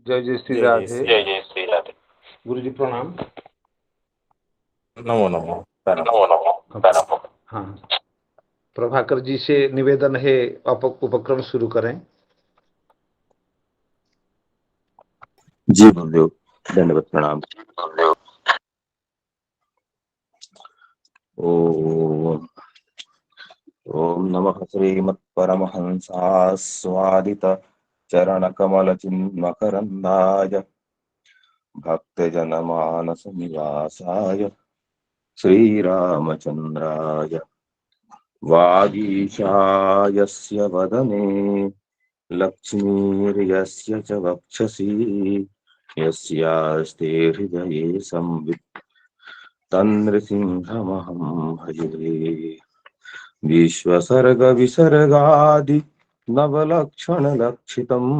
जय जय श्री जय जय राधे। श्री जय राधे। जय श्री राधे। गुरु जी प्रणाम। नमो नमो। प्रणाम। नमो नमो। प्रणाम। हाँ, प्रभाकर जी से निवेदन है, आप उपक्रम शुरू करें। जी गुरुदेव, दंडवत प्रणाम। ओम ओम नमः श्रीमत्परमहंसास्वादित चरणकमलचिन्मकरन्दाय भक्तजनमानसनिवासाय श्रीरामचन्द्राय वागीशायस्य वदने लक्ष्मीर्यस्य च वक्षसि यस्यास्ते हृदये संवित् तन्नृसिंहमहं भजे। विश्वसर्गविसर्गादि नवलक्षणलक्षितम्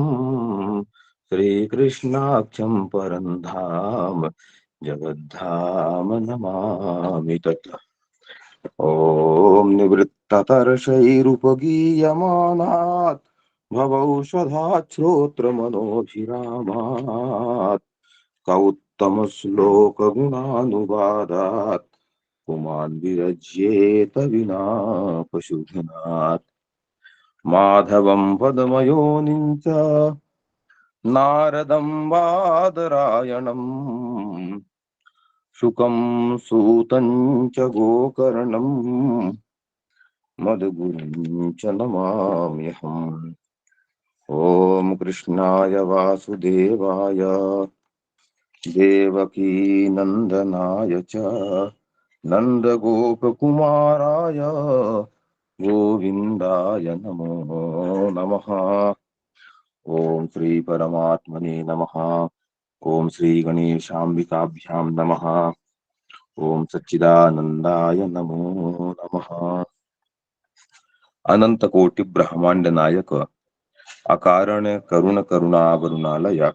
श्रीकृष्णाख्यं परं धाम जगद्धाम नमामि तत्। ॐ निवृत्ततर्षैरुपगीयमानात् भवौषधात् श्रोत्रमनोभिरामात् कौत्तमश्लोकगुणानुवादात् पुमान् विरज्येत विना पशुघ्नात्। माधवं पद्मयोनिं च नारदं बादरायणम् शुकं सूतं च गोकर्णं मद्गुरुं च नमाम्यहम्। ॐ कृष्णाय वासुदेवाय देवकीनन्दनाय च नन्दगोपकुमाराय गोविन्दाय नमो नमः। ओम श्री परमात्मने नमः। ओम श्री गणेशाम्बिकाभ्यां नमः। ओम सच्चिदानंदाय नमो नमः। अनंत कोटि ब्रह्मांड नायक अकारण करुण करुणावरुणालय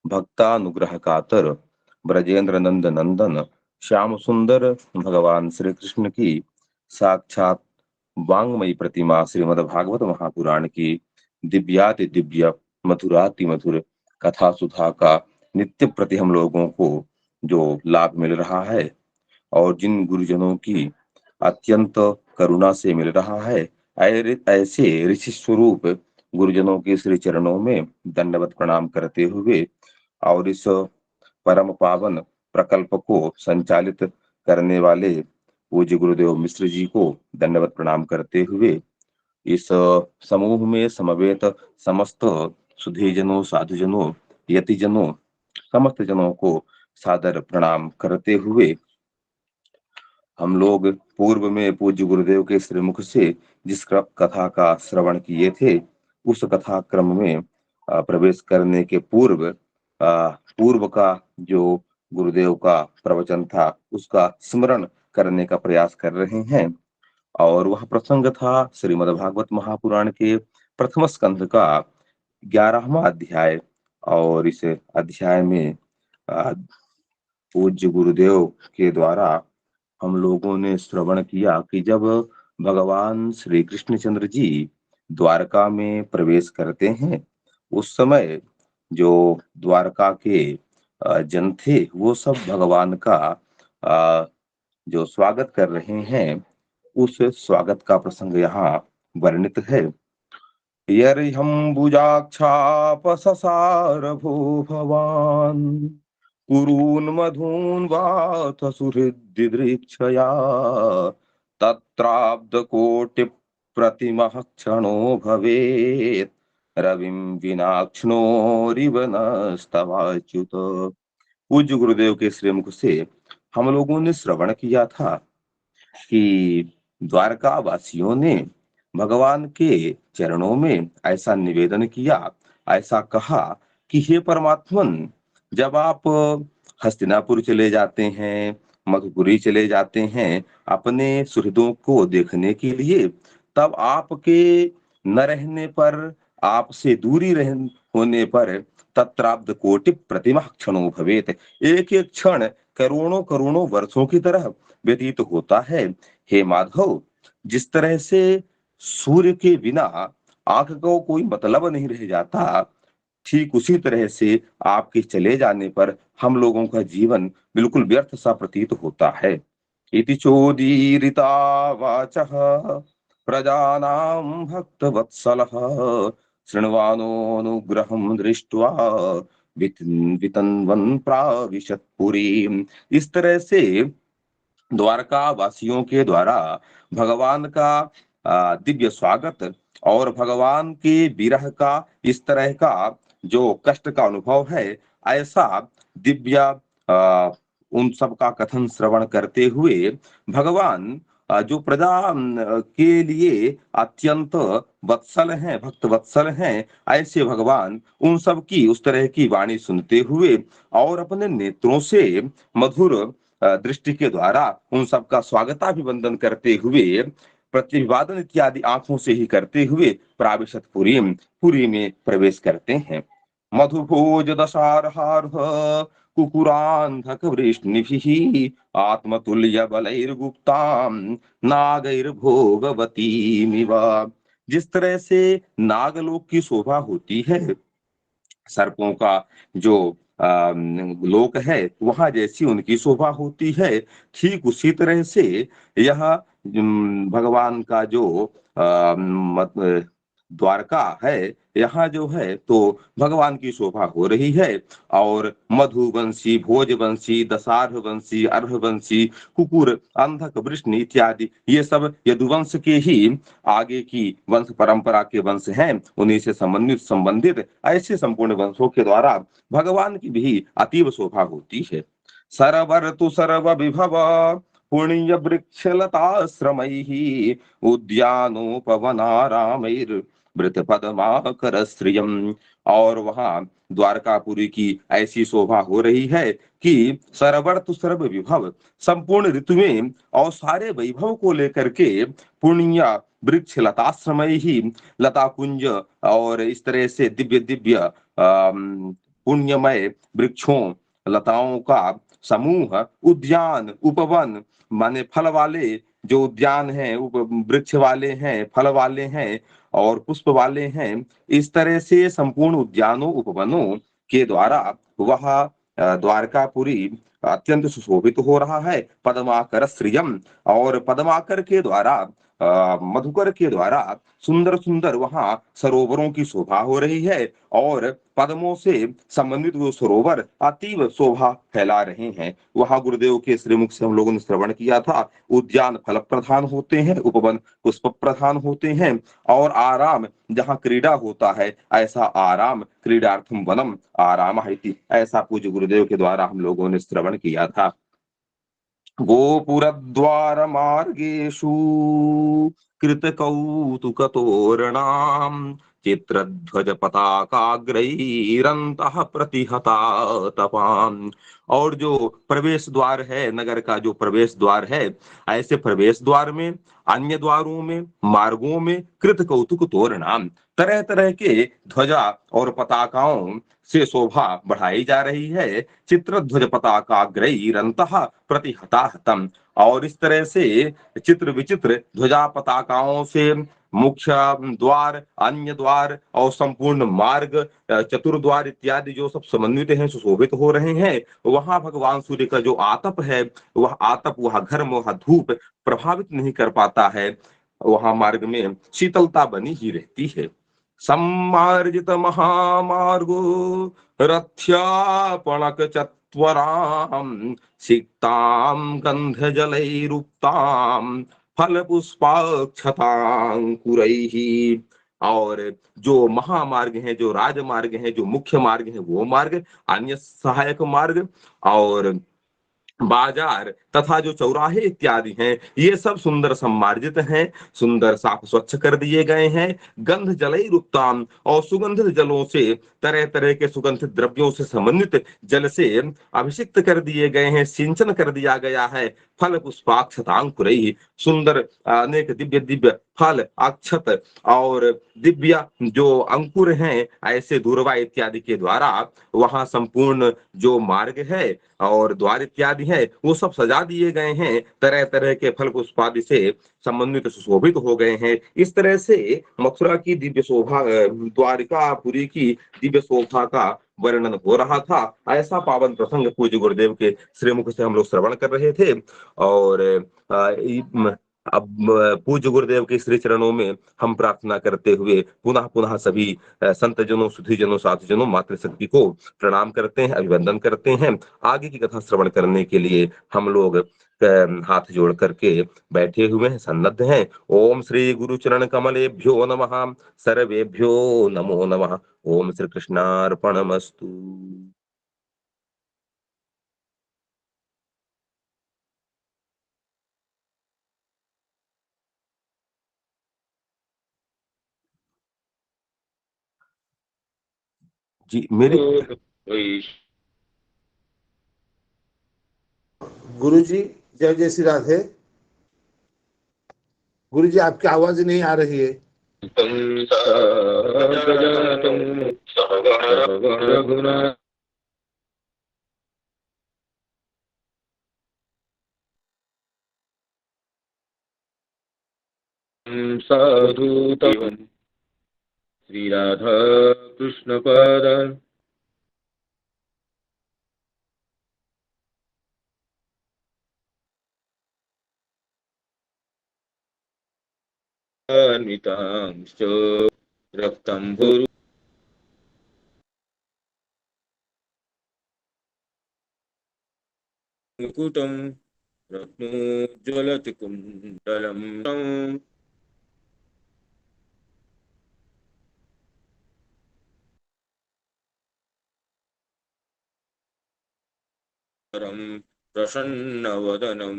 भक्तानुग्रह कातर ब्रजेंद्र नंद नंदन श्याम सुंदर भगवान श्री कृष्ण की साक्षात वांगमयी प्रतिमा श्रीमद् भागवत महापुराण की दिव्याति दिव्य मधुराति मधुर कथा सुधा का नित्य प्रति हम लोगों को जो लाभ मिल रहा है और जिन गुरुजनों की अत्यंत करुणा से मिल रहा है, ऐसे ऋषि स्वरूप गुरुजनों के श्री चरणों में दंडवत प्रणाम करते हुए और इस परम पावन प्रकल्प को संचालित करने वाले पूज्य गुरुदेव मिश्र जी को दंडवत प्रणाम करते हुए इस समूह में समवेत समस्त सुधीजनों, साधुजनों, यतिजनों, समस्त जनों को सादर प्रणाम करते हुए हम लोग पूर्व में पूज्य गुरुदेव के श्रीमुख से जिस कथा का श्रवण किए थे, उस कथा क्रम में प्रवेश करने के पूर्व पूर्व का जो गुरुदेव का प्रवचन था उसका स्मरण करने का प्रयास कर रहे हैं। और वह प्रसंग था श्रीमद् भागवत महापुराण के प्रथम स्कंध का 11वां अध्याय। और इस अध्याय में पूज्य गुरुदेव के द्वारा हम लोगों ने श्रवण किया कि जब भगवान श्री कृष्णचंद्र जी द्वारका में प्रवेश करते हैं, उस समय जो द्वारका के जन थे वो सब भगवान का जो स्वागत कर रहे हैं, उस स्वागत का प्रसंग यहाँ वर्णित है। यर्ह्यम्बुजाक्षापससार भो भवान् कुरून् मधून् वाथ सुहृद्दिदृक्षया तत्राब्धकोटिप्रतिमः क्षणो भवेत् रविं विनाक्ष्णोरिव नस्तवाच्युत। पूज्य गुरुदेव के श्रीमुख से हम लोगों ने श्रवण किया था कि द्वारका वासियों ने भगवान के चरणों में ऐसा निवेदन किया, ऐसा कहा कि हे परमात्मन, जब आप हस्तिनापुर चले जाते हैं, मधुपुरी चले जाते हैं अपने सुहृदों को देखने के लिए, तब आपके न रहने पर, आपसे दूरी होने पर तत्राब्ध कोटि प्रतिमा क्षणों भवेत, एक एक क्षण करोड़ों करोड़ों वर्षों की तरह व्यतीत होता है। हे माधव, जिस तरह से सूर्य के बिना आंख को कोई मतलब नहीं रह जाता, ठीक उसी तरह से आपके चले जाने पर हम लोगों का जीवन बिल्कुल व्यर्थ सा प्रतीत होता है। इति चोदीरिता वाचः प्रजानां भक्तवत्सलः शृण्वानोऽनुग्रहं दृष्ट्वा वितन्वन् प्राविशत् पुरीम्। इस तरह से द्वारका वासियों के द्वारा भगवान का दिव्य स्वागत और भगवान के विरह का इस तरह का जो कष्ट का अनुभव है, ऐसा दिव्य उन सब का कथन श्रवण करते हुए भगवान जो प्रजा के लिए अत्यंत वत्सल हैं, भक्त वत्सल हैं, ऐसे भगवान उन सब की उस तरह की वाणी सुनते हुए और अपने नेत्रों से मधुर दृष्टि के द्वारा उन सबका स्वागताभिवंदन करते हुए प्रतिवादन इत्यादि आंखों से ही करते हुए प्राविशत पुरीम, पुरी में प्रवेश करते हैं। मधुभोज दशारहार कुकुरांधक वृष्णिभिः आत्मतुल्य बलैर्गुप्ताम नागैर्भोगवतीमिव। जिस तरह से नागलोक की शोभा होती है, सर्पों का जो लोक है वहां जैसी उनकी शोभा होती है, ठीक उसी तरह से यह भगवान का जो द्वारका है, यहाँ जो है तो भगवान की शोभा हो रही है। और मधुवंशी, भोजवंशी, दशार्हवंशी, अर्हवंशी, कुकुर, अंधक, वृष्णि इत्यादि ये सब यदुवंश के ही आगे की वंश परंपरा के वंश हैं। उन्हीं से संबंधित ऐसे संपूर्ण वंशों के द्वारा भगवान की भी अतीव शोभा होती है। सरवर तु सर्व विभव पुण्य वृक्षलताश्रमैः उद्यानोपवनारामैर् वृत पद्माकर श्रियम। और वहां द्वारकापुरी की ऐसी शोभा हो रही है कि सरवर तु सर्व विभव, संपूर्ण ऋतुएं और सारे वैभव को लेकर के पुण्य वृक्ष लताश्रमय ही, लता कुंज और इस तरह से दिव्य दिव्य पुण्यमय वृक्षों लताओं का समूह, उद्यान, उपवन माने फल वाले जो उद्यान हैं, वृक्ष वाले हैं, फल वाले हैं और पुष्प वाले हैं, इस तरह से संपूर्ण उद्यानों उपवनों के द्वारा वह द्वारकापुरी अत्यंत सुशोभित हो रहा है। पद्माकर श्रियम, और पद्माकर के द्वारा मधुकर के द्वारा सुंदर सुंदर वहां सरोवरों की शोभा हो रही है और पद्मों से संबंधित वो सरोवर अतीव शोभा फैला रहे हैं। वहां गुरुदेव के श्रीमुख से हम लोगों ने श्रवण किया था, उद्यान फल प्रधान होते हैं, उपवन पुष्प प्रधान होते हैं और आराम जहाँ क्रीड़ा होता है ऐसा आराम, क्रीडार्थम वनम आराम है, ऐसा पूज्य गुरुदेव के द्वारा हम लोगों ने श्रवण किया था। गोपुरद्वार मार्गेषु कृतकौतुकतोरणाम् चित्रध्वज पताकाग्रैरन्तः प्रतिहता तपाम्। और जो प्रवेश द्वार है, नगर का जो प्रवेश द्वार है, ऐसे प्रवेश द्वार में, अन्य द्वारों में, मार्गों में कृत कौतुक तोरणाम, तरह तरह के ध्वजा और पताकाओं से शोभा बढ़ाई जा रही है। चित्रध्वज पताकाग्रैरन्तः प्रतिहताहतम, और इस तरह से चित्र विचित्र ध्वजा पताकाओं से मुख्य द्वार, अन्य द्वार और संपूर्ण मार्ग, चतुर्द्वार इत्यादि जो सब समन्वित हैं, सुशोभित हो रहे हैं। वहां भगवान सूर्य का जो आतप है, वह आतप, वह घर्म, वह धूप प्रभावित नहीं कर पाता है। वहां मार्ग में शीतलता बनी ही रहती है। सम्मार्जित महामार्गो रथ्यापणक चत्वराम सिक्तां गंधजलैरुक्तां फल पुष्पाक्षतांकुरैः। और जो महामार्ग है, जो राजमार्ग है, जो मुख्य मार्ग है, वो मार्ग, अन्य सहायक मार्ग और बाजार तथा जो चौराहे इत्यादि हैं, ये सब सुंदर सम्मार्जित हैं, सुंदर साफ स्वच्छ कर दिए गए हैं। गंध जलैरुक्ताम, और सुगंधित जलों से, तरह तरह के सुगंधित द्रव्यों से समन्वित जल से अभिषिक्त कर दिए गए हैं, सिंचन कर दिया गया है। फल पुष्पाक्षतांकुरैः, सुंदर अनेक दिव्य दिव्य फल, अक्षत और दिव्य जो अंकुर हैं, ऐसे दूर्वा इत्यादि के द्वारा वहाँ संपूर्ण जो मार्ग है और द्वार इत्यादि है, वो सब सजा दिए गए हैं। तरह-तरह के फल पुष्पादि से समन्वित सुशोभित हो गए हैं। इस तरह से मथुरा की दिव्य शोभा द्वारिकापुरी की दिव्य शोभा का वर्णन हो रहा था। ऐसा पावन प्रसंग पूज्य गुरुदेव के श्रीमुख से हम लोग श्रवण कर रहे थे और अ, इ म अब पूज्य गुरुदेव के श्री चरणों में हम प्रार्थना करते हुए पुनः-पुनः सभी संत जनों, सुधी जनों, साधु जनों, मातृशक्ति को प्रणाम करते हैं, अभिवंदन करते हैं। आगे की कथा श्रवण करने के लिए हम लोग हाथ जोड़ करके बैठे हुए हैं, सन्नद्ध हैं। ओम श्री गुरु चरण कमलेभ्यो नमः, सर्वेभ्यो नमो नमः। ओम श्री कृष्णार्पणमस्तु। जी, मेरी गुरु जी, जय जय श्री राधे। गुरु जी, आपकी आवाज नहीं आ रही है। साधुतम श्री राधा कृष्ण पद अन्वितांश्च रक्तं भुरु मुकुटं रत्नोज्ज्वलति कुण्डलं परं प्रसन्नवदनं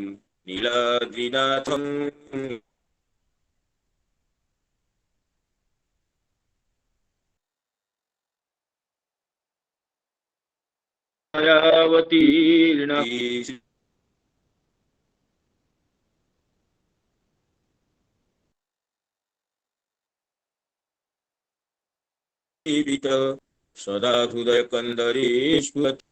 नीलाद्रिनाथं मायावतीर्णा जीवित सदा हृदयकन्दरेष्वति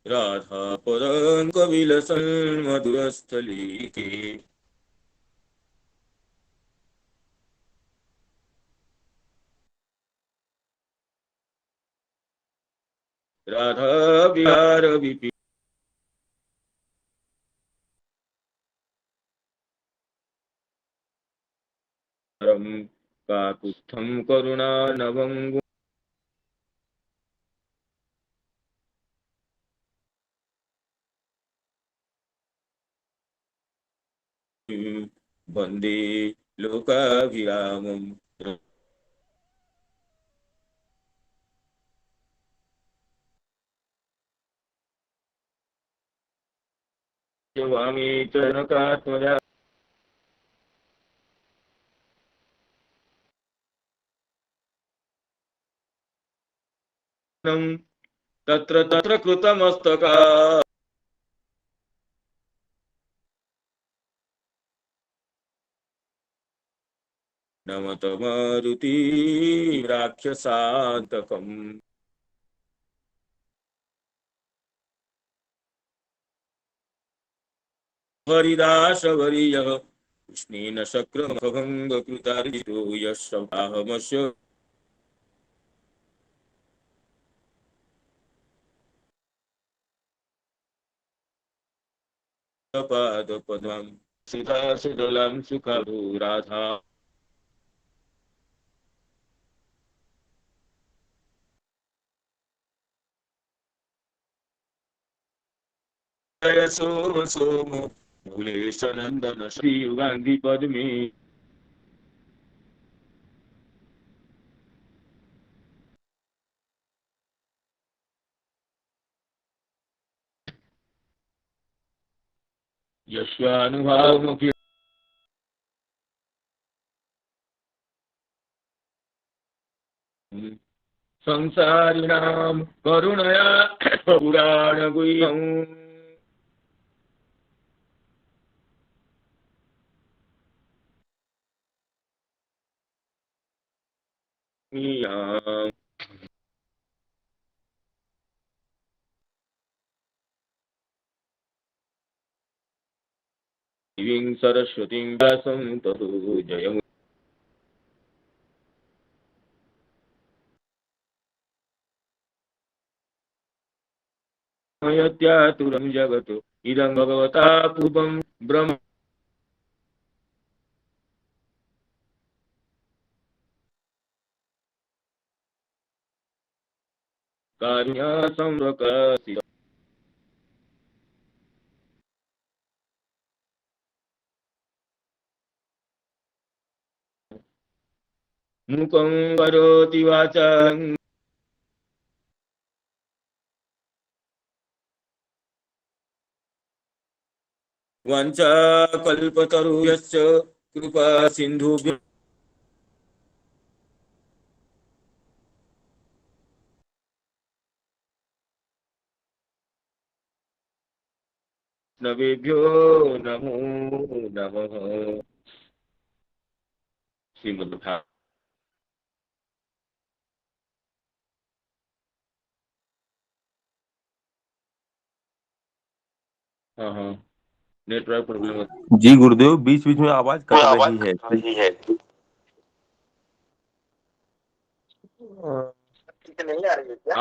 राधापदं कविलसन् मधुरस्थलीके राधा विहार विपि काकुत्स्थं करुणानवं वन्दे लोकाभिरामम् वामी चरणकात्मजा तत्र तत्र कृतमस्तका नमत मारुति राक्षसान्तकम् हरिदासवर्यः कृष्णेन शक्रमभङ्गकृतार्जितो यः पादपद्मं सुधासुदलं सुखदो राधा जय सोम सोम मूलेशनन्दन श्रीयुगान्धि पद्मे यस्वानुभावमुखि संसारिणां करुणया पुराणगुह्यम् देवीं सरस्वतीं व्यासं ततो जयम् यत्यातुरं जगत् इदं भगवता पूर्वं ब्रह्म कारुण्यासंप्रकाशितम् मुखं करोति वाचालं वाञ्छाकल्पतरुश्च कृपा सिन्धुभ्यः नवेभ्यो नमो नमः। श्रीमद्भागवत हाँ नेटवर्क प्रॉब्लम जी गुरुदेव, बीच बीच में आवाज कट रही है। आवाज ठीक से नहीं बीच आ बीच रही है क्या?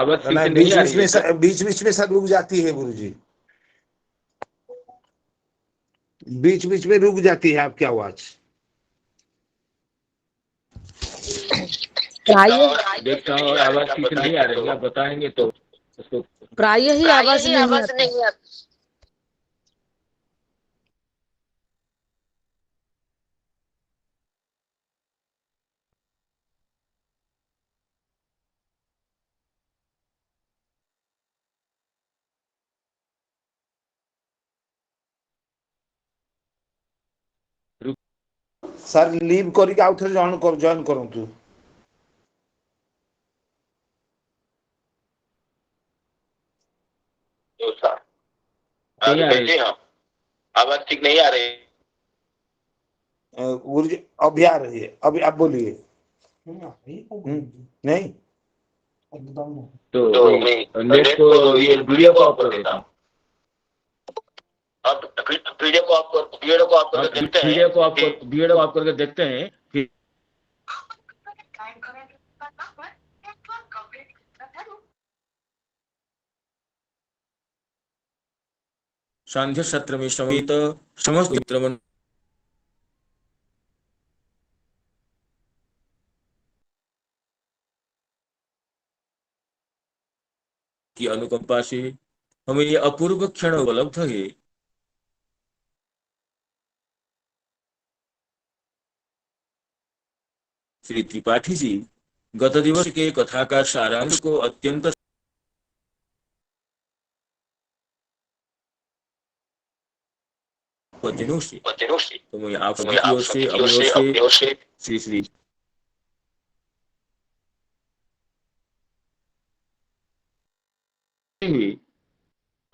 में बीच बीच में सब रुक जाती है गुरुजी, बीच बीच में रुक जाती है आपकी आवाज। देखता हूँ आवाज ठीक से नहीं आ रही है, आप बताएंगे तो उसको। प्राय ही आवाज नहीं आती। सर लीव करके आउ थे जॉइन करंतु। नहीं आ रही, आवाज ठीक नहीं आ रही। गुरुजी अभी आ रही है, अभी आप बोलिए। नहीं तो नेट को ये वीडियो को ऑफ कर देता हूँ। अब वीडियो को ऑफ करके देखते हैं। वीडियो को ऑफ करके देखते हैं फिर सांध्य सत्र में समेत समस्त मित्रमंडल की अनुकंपा से हमें ये अपूर्व क्षण उपलब्ध है। श्री त्रिपाठी जी गत दिवस के कथा का सारांश को अत्यंत वचनों से तो मैं आप सभी की ओर से श्री श्री हुई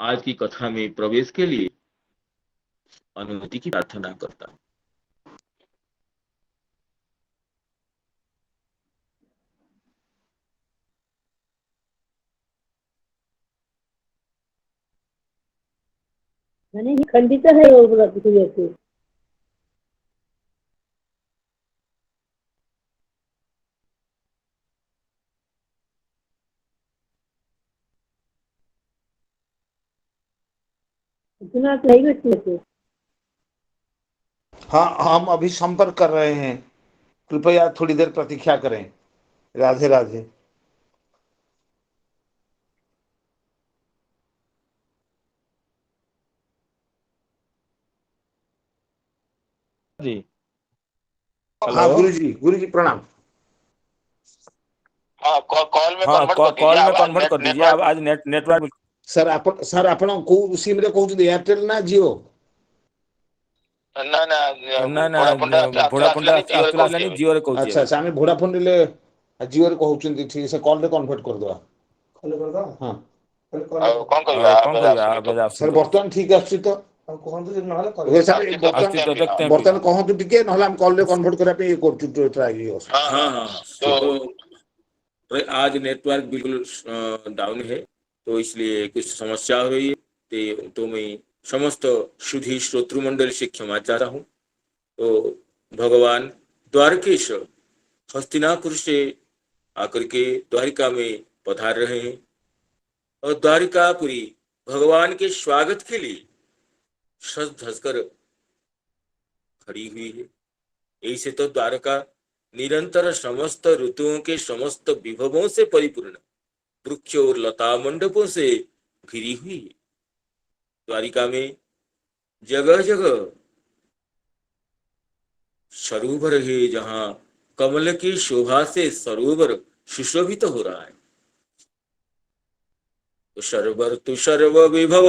आज की कथा में प्रवेश के लिए अनुमति की प्रार्थना करता हूँ। मैंने ही खंडित है वो व्रत की जैसे। इतना नहीं बैठे। हाँ, हम अभी संपर्क कर रहे हैं, कृपया थोड़ी देर प्रतीक्षा करें। राधे राधे। जी हाँ गुरुजी प्रणाम। हाँ कॉल में कन्वर्ट कर दीजिए। अब आज नेटवर्क सर आपण को सिम रे कहउछन एयरटेल ना जियो? ना वोडाफोन जियो रे कहूची। अच्छा, आमे वोडाफोन रे ଜିଓରେ କହୁଛନ୍ତି ଠିକ ସେ କଲ୍ ରେ କନଭର୍ଟ କରିଦେବା ହଁ ଆଉ କଣ କରିବା ଆଉ କଣ ଆବେ କରିବା ଆସୁନି ଏବେ ତ। ଆସୁନି ସାର୍ ତ। ବର୍ତ୍ତମାନ ଠିକ ଆସୁଛି ତ ଏ ସାର୍ ଆସୁଛି ତ ଆସୁଛି ଦେଖते ତ हैं फिर देखते हाँ। हैं फिर। ବର୍ତ୍ତମାନ କହନ୍ତୁ ଟିକେ ନହେଲେ ଆମେ କଲ୍ ରେ କନଭର୍ଟ କରିବା ପାଇଁ ଇଏ କରୁଛୁ ଟ୍ରାଏ हाँ हाँ हाँ हाँ हाँ तो तो आज नेटवर्क बिल्कुल डाउन है, तो इसलिए कुछ समस्या हो रही है। तो मैं समस्त सुधी श्रोतृमंडल से क्षमा चाहता हूँ। तो भगवान द्वारकेश हस्तिनापुर से आकर के द्वारिका में पधार रहे हैं और द्वारिकापुरी भगवान के स्वागत के लिए सज धज कर खड़ी हुई है। ऐसे तो द्वारका निरंतर समस्त ऋतुओं के समस्त विभवों से परिपूर्ण वृक्ष और लता मंडपों से घिरी हुई है। द्वारिका में जगह जगह सरोवर है, जहां कमल की शोभा से सरोवर सुशोभित हो रहा है। तो सरोवर तु सर्व विभव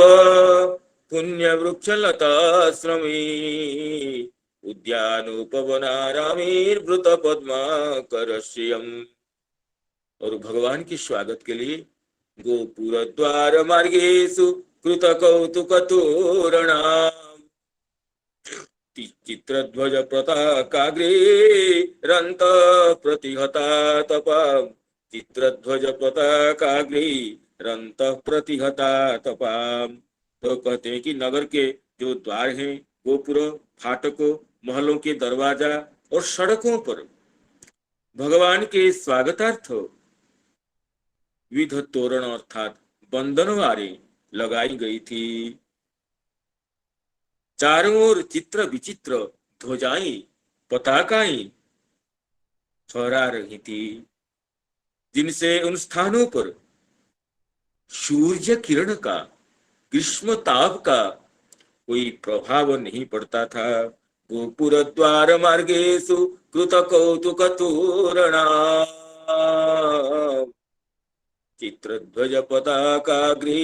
पुण्य वृक्ष लताश्रमी उद्यानोपवनारामीर्वृत पद्माकरश्रियम्। और भगवान के स्वागत के लिए गोपुर द्वार मार्गेषु कृत कौतुक तोरणा चित्रध्वज पताकाग्रे रंत प्रतिहता तपा चित्रध्वज पताकाग्रे रंत प्रतिहता तपा। तो कहते हैं कि नगर के जो द्वार हैं, गोपुर, फाटकों, महलों के दरवाजा और सड़कों पर भगवान के स्वागतार्थ विविध तोरण अर्थात बंधनवारें लगाई गई थी। चारों ओर चित्र विचित्र ध्वजाएं, पताकाएं फहरा रही थी, जिनसे उन स्थानों पर सूर्य किरण का, ग्रीष्म ताप का कोई प्रभाव नहीं पड़ता था। गोपुर द्वार मार्गेषु कृत कौतुक तोरणा चित्रध्वज पताकाग्रे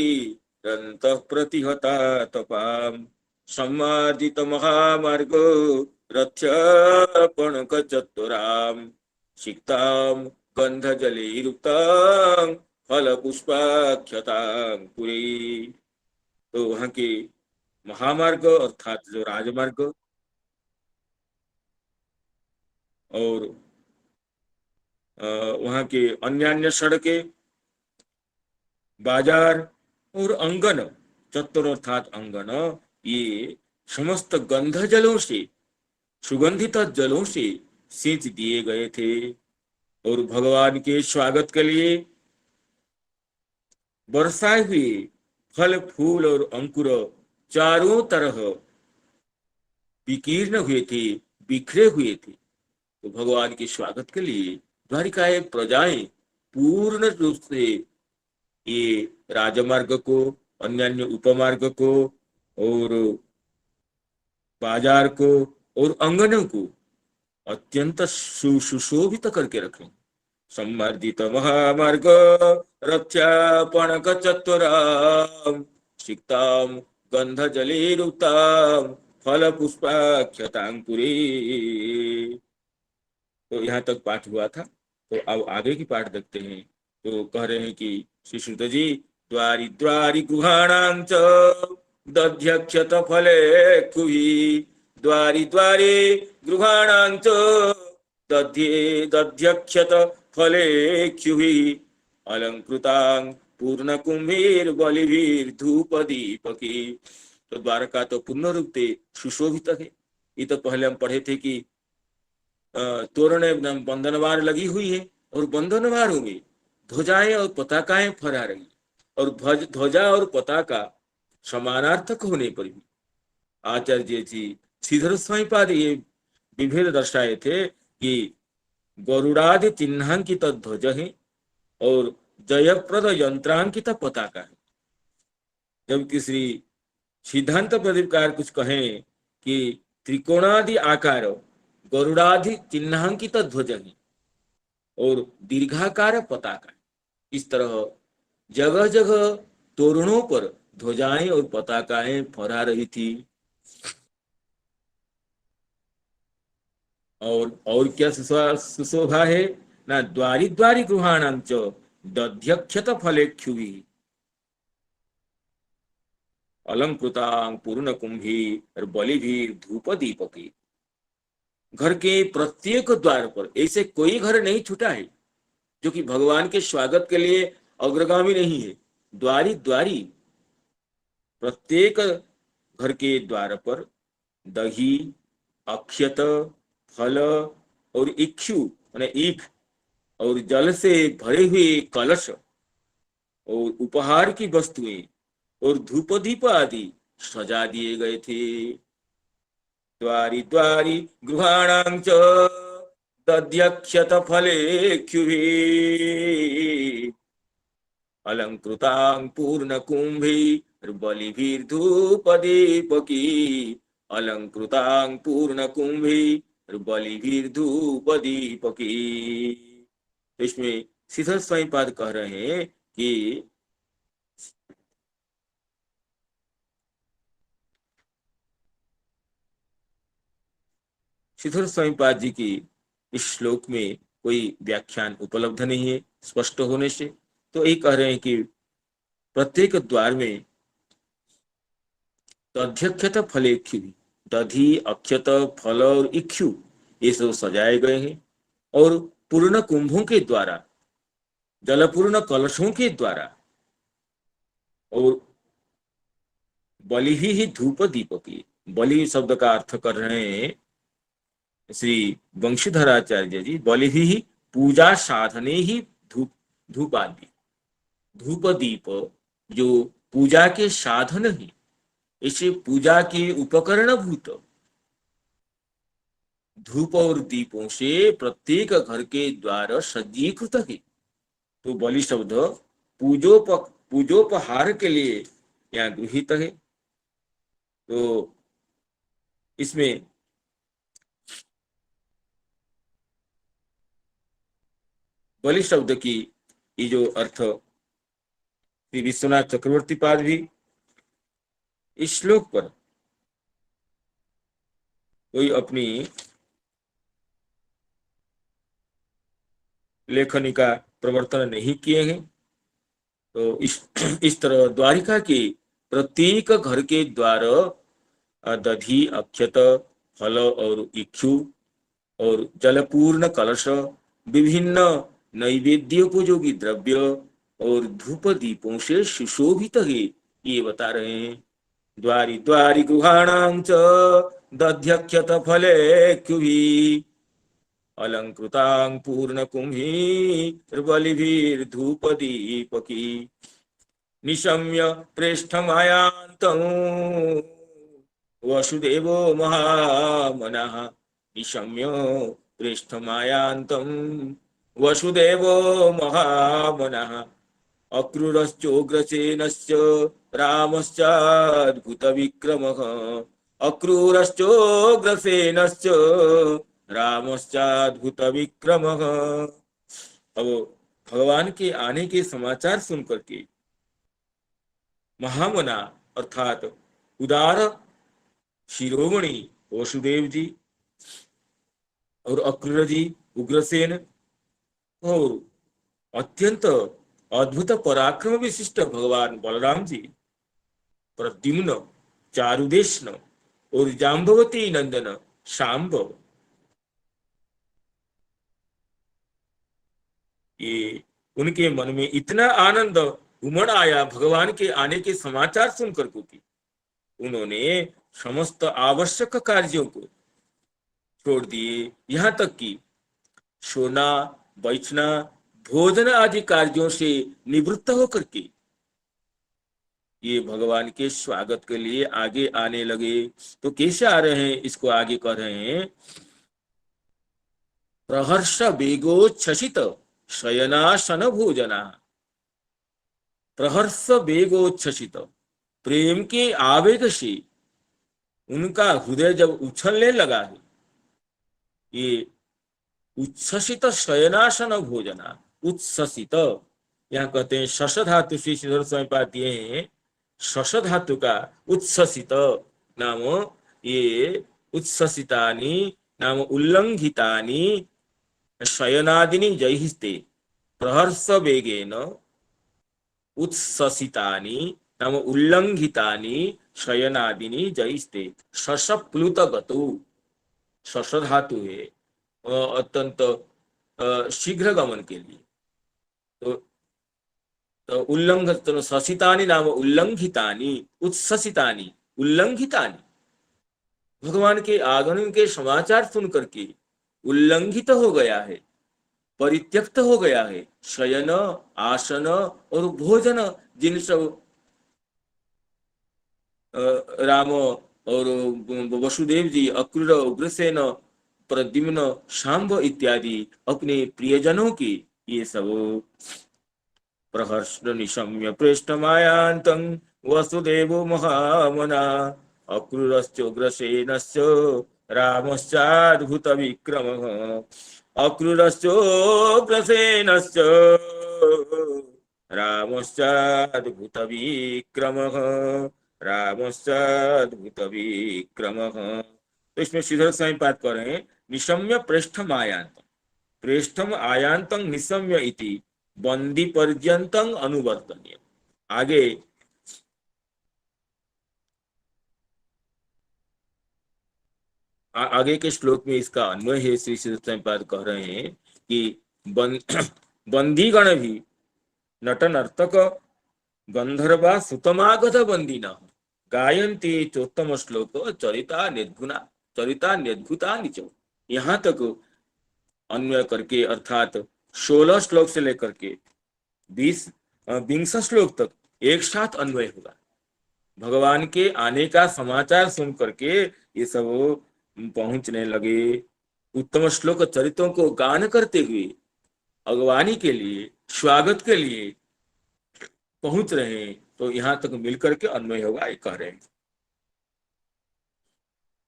रंतः प्रतिहता तपाम सम्मार्जित महामार्ग रथ्यपणक चतुराम सिक्ताम गंधजलेरुक्तां फल पुष्पाक्षतां पुरी। तो वहां के महामार्ग अर्थात जो राजमार्ग और वहां के अन्य अन्य सड़कें, बाजार और अंगन, चत्वर अर्थात अंगन, ये समस्त गंध जलों से, सुगंधित जलों से सींच दिए गए थे। और भगवान के स्वागत के लिए बरसाए हुए फल, फूल और अंकुर चारों तरह विकीर्ण हुए थे, बिखरे हुए थे। तो भगवान के स्वागत के लिए द्वारिकाएं प्रजाएं पूर्ण रूप से ये राजमार्ग को, अन्य अन्य उपमार्ग को और बाजार को और अंगनों को अत्यंत सुशोभित करके रखें। सम्मार्जित महामार्ग रथ्यापणक चतुराम सिक्ताम गंध जलेरुक्ताम फल पुष्पाक्षतांकुरी। तो यहाँ तक पाठ हुआ था। तो अब आगे की पाठ देखते हैं। तो कह रहे हैं कि श्री सुत जी, द्वारि द्वारि गृहाणां च दध्यक्षत फले कुहि द्वारि द्वारि गृहाणां च दध्यक्षत फले ख्युहि अलंकृतां पूर्ण कुंभीर बलिभीर धूप दीपकी। तो द्वारका तो पूर्ण रूप से सुशोभित है। ये तो पहले हम पढ़े थे कि तोरणे बंधनवार लगी हुई है और बंधनवारों में ध्वजाएं और पताकाएं फहरा रही, और ध्वजा और पताका समानार्थक होने पर भी आचार्य जी श्रीधर स्वामीपाद ये विभेद दर्शाए थे कि गरुड़ादि चिन्हांकित ध्वज है और जयप्रद यंत्रांकित पताका है। जबकि श्री सिद्धांत प्रदीपकार कुछ कहें कि त्रिकोणादि आकार गरुड़ादि चिन्हांकित ध्वज है और दीर्घाकार पताका। इस तरह जगह जगह तोरणों पर ध्वजाएं और पताकाएं फहरा रही थी। और क्या सुशोभा है न द्वारि द्वारि गृहाणां च दध्यक्षत फलेक्षुभिः अलंकृतां पूर्ण कुंभी बलिभीर धूप दीपकी। घर के प्रत्येक द्वार पर ऐसे कोई घर नहीं छूटा है जो कि भगवान के स्वागत के लिए अग्रगामी नहीं है। द्वारी द्वारी प्रत्येक घर के द्वार पर दही, अक्षत, फल और इक्षु माने ईख और जल से भरे हुए कलश और उपहार की वस्तुएं और धूप दीप आदि सजा दिए गए थे। द्वारि द्वारि गृहाणां च दध्यक्षत फलेक्षुभिः अलंकृतां पूर्ण कुंभिर्बलिभिर्धूप दीपकी अलंकृतां पूर्ण कुंभिर्बलिभिर्धूप दीपकी। तो इसमें श्रीधर स्वामीपाद कह रहे हैं कि श्रीधर स्वामीपाद जी की इस श्लोक में कोई व्याख्यान उपलब्ध नहीं है स्पष्ट होने से, तो ये कह रहे हैं कि प्रत्येक द्वार में दध्यक्षत फलेक्षु, दधि, अक्षत, फल और इक्षु ये सब सजाए गए हैं और पूर्ण कुंभों के द्वारा, जलपूर्ण कलशों के द्वारा और बलि ही धूप दीपकी। बलि शब्द का अर्थ कर रहे हैं श्री वंशीधराचार्य जी, बलि ही पूजा साधने ही धूप धूपादि, धूप दीप जो पूजा के साधन है, इसे पूजा के उपकरण भूत धूप और दीपों से प्रत्येक घर के द्वार सज्जीकृत है। तो बलि शब्द पूजोपहार के लिए यहाँ गृहीत है। तो इसमें बलि शब्द की ये जो अर्थ श्री विश्वनाथ चक्रवर्ती पाद भी इस श्लोक पर कोई अपनी लेखनी का प्रवर्तन नहीं किए हैं। तो इस तरह द्वारिका के प्रत्येक घर के द्वार दधि, अक्षत, फल और इक्षु और जलपूर्ण कलश, विभिन्न नैवेद्योपयोगी द्रव्य और धूप दीपों से सुशोभित है, ये बता रहे हैं। द्वारि द्वारि गृहाणां च दध्यक्षत फलेक्षुभिः अलंकृतां पूर्ण कुंभिर्बलिभिर्धूप दीपकी निशम्य प्रेष्ठमायान्तं वसुदेवो महामनः निशम्य प्रेष्ठमायान्तं वसुदेवो महामनः अक्रूरश्चोग्रसेनश्च रामश्चाद्भुतविक्रमः अक्रूरश्चोग्रसेनश्च रामश्चाद्भुतविक्रमः। अब भगवान के आने के समाचार सुनकर के महामना अर्थात उदार शिरोमणि वसुदेव जी और अक्रूर जी, उग्रसेन और अत्यंत अद्भुत पराक्रम विशिष्ट भगवान बलराम जी, प्रद्युम्न, चारुदेशन और जाम्बवती नंदन शांबव, ये उनके मन में इतना आनंद उमड़ आया भगवान के आने के समाचार सुनकर को कि उन्होंने समस्त आवश्यक कार्यों को छोड़ दिए, यहाँ तक कि सोना, बैठना, भोजन आदि कार्यों से निवृत्त होकर के ये भगवान के स्वागत के लिए आगे आने लगे। तो कैसे आ रहे हैं, इसको आगे कह रहे हैं। प्रहर्ष वेगोच्छसित शयनासन भोजना, प्रहर्ष वेगोच्छसित, प्रेम के आवेग से उनका हृदय जब उछलने लगा है, ये उच्छसित शयनासन भोजना, उच्छसित यहाँ कहते हैं शश धातु से श्रीधर स्वामीपाद दिए हैं, शश धातु का उच्छसित नाम, ये उच्छसितानि नाम उल्लंघितानि शयनादिनी जैहिस्ते प्रहर्ष वेगेन उत्ससितानि नाम उल्लंघितानि शयनादिनी जैस्ते शशप्लुत गतु शश धातु है अत्यंत शीघ्र गमन के लिए। तो उल्लंघ तो ससितानि नाम उल्लंघितानि उत्ससितानि उल्लंघितानि भगवान के आगमन के समाचार सुन करके उल्लंघित हो गया है, परित्यक्त हो गया है शयन आसन और भोजन, जिन सब राम और वसुदेव जी अक्रूर उग्रसेन प्रद्युम्न शांब इत्यादि अपने प्रियजनों की ये सब प्रहर्ष निशम्य पृष्ठमायांतं वसुदेवो महामना अक्रूरश्चोग्रसेनश्च रामश्चाद्भुत विक्रमः अक्रूरश्चोग्रसेनश्च रामश्चाद्भुत विक्रमः रामश्चाद्भुत विक्रमः। तो इसमें श्रीधर स्वामी बात कर रहे हैं निशम्य पृष्ठम आयांतम, पृष्ठम आयांतं निशम्य इति बंदी पर्यंतं अनुवर्तनीय। आगे के श्लोक में इसका अन्वय है। श्री श्रीधर स्वामी पाद कह रहे हैं कि बंदीगण भी नट नर्तक गंधर्वा सुतमागत बंदी न गायन्ति चोत्तम श्लोक चरिता निर्भुता निचो। यहाँ तक अन्वय करके अर्थात 16 श्लोक से लेकर के 20 श्लोक तक एक साथ अन्वय होगा। भगवान के आने का समाचार सुन करके ये सब पहुंचने लगे, उत्तम श्लोक चरित्रों को गान करते हुए अगवानी के लिए स्वागत के लिए पहुंच रहे हैं। तो यहां तक मिलकर के अन्वय होगा, ये कह रहे हैं।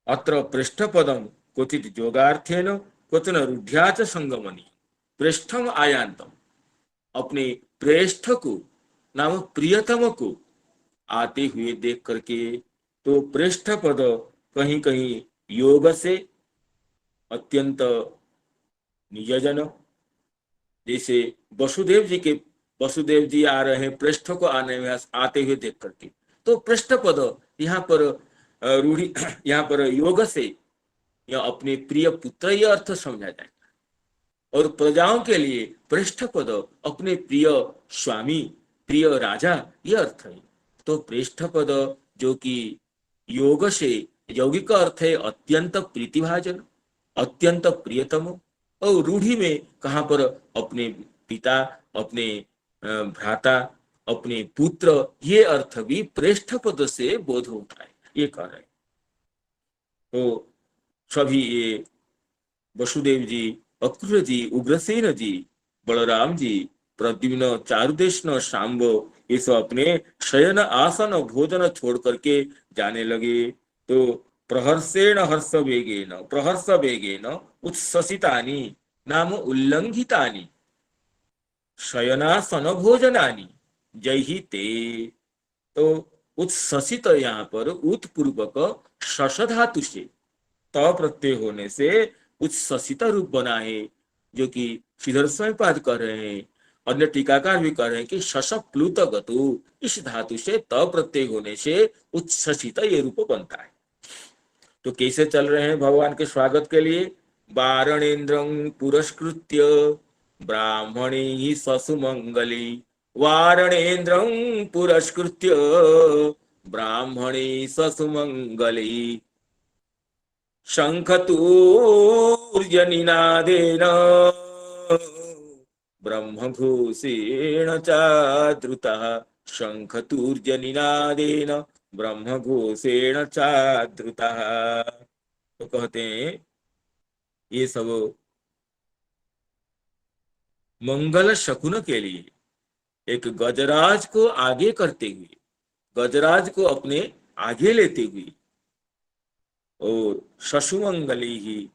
अत्र पृष्ठपदम क्वचित जोगार्थेन क्वचन रुद्ध्या च संगमनी। पृष्ठम आयांतम, अपने प्रेष्ठ को नाम प्रियतम को आते हुए देख करके, तो पृष्ठ पद कहीं कहीं योग से अत्यंत निजजन, जैसे वसुदेव जी आ रहे हैं पृष्ठ को आते हुए देख करके, तो पृष्ठ पद यहाँ पर रूढ़ी, यहाँ पर योग से या अपने प्रिय पुत्र यह अर्थ समझा जाएगा। और प्रजाओं के लिए पृष्ठ पद अपने प्रिय स्वामी प्रिय राजा यह अर्थ है। तो पृष्ठ पद जो कि योग से, यौगिक का अर्थ है अत्यंत प्रीतिभाजन, अत्यंत प्रियतम, और रूढ़ी में कहाँ पर अपने पिता, अपने भ्राता, अपने पुत्र, ये अर्थ भी पृष्ठ पद से बोध होता है, ये कह रहे हैं। तो सभी ये वसुदेव जी, अक्रूर जी, उग्रसेन जी, बलराम जी, प्रद्युम्न, चारुदेशन, शांबो, ये सब अपने शयन आसन भोजन छोड़ करके जाने लगे। तो प्रहर्षेण हर्ष वेगेन उत्ससितानि नाम उल्लंघितानि शयनासन भोजनानि जैहि ते। तो उत्ससित यहाँ पर उत्पूर्वक शश धातु से त प्रत्यय होने से उत्ससित रूप बना है, जो कि श्रीधर स्वामी पाद कर रहे हैं। अन्य टीकाकार भी कह रहे हैं कि शश प्लुत गतु, इस धातु से त प्रत्यय होने से उत्ससित ये रूप बनता है। तो कैसे चल रहे हैं भगवान के स्वागत के लिए? वारणेन्द्रं पुरस्कृत्य ब्राह्मणी ससुमंगली, वारणेन्द्रं पुरस्कृत्य ब्राह्मणी ससुमंगली, शंखतूर्यनिनादेन ब्रह्मघोषेण चाद्रुतः, शंखतूर्यनिनादेन ब्रह्मघोषेण चाद्रुतः। तो कहते हैं ये सब मंगल शकुन के लिए एक गजराज को आगे करते हुए, गजराज को अपने आगे लेते हुए, और शशुमंगली ही